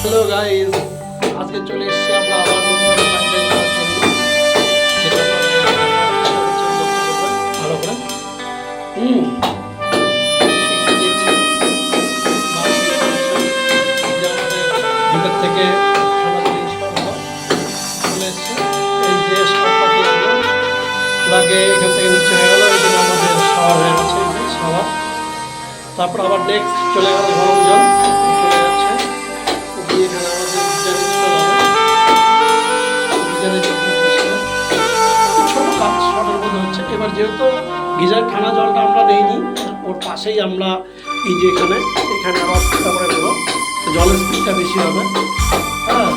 Hello guys, আজকে চলে এসেছি আমরা আবার নতুন পাইপলাইন করার জন্য। সেটা ভালো করে ভিতর থেকে ঠান্ডা জিনিসপত্র চলে এসছে। এই যে শাওয়ার লাগে এখান থেকে নিচে হয়ে গেল, এই জন্য আমাদের শাওয়ার হয়ে গেছে। এই যে শাওয়ার, তারপর আবার নেক্সট চলে গেল গরম জল চলে যাচ্ছে। এখানে আমাদের ছোট কাজ শর্টের মধ্যে হচ্ছে। এবার যেহেতু গিজার ঠান্ডা জলটা আমরা নেইনি, ওর পাশেই আমরা এই যে এখানে আবার ফুটা করে দেবো, জলের স্পিডটা বেশি হবে। হ্যাঁ,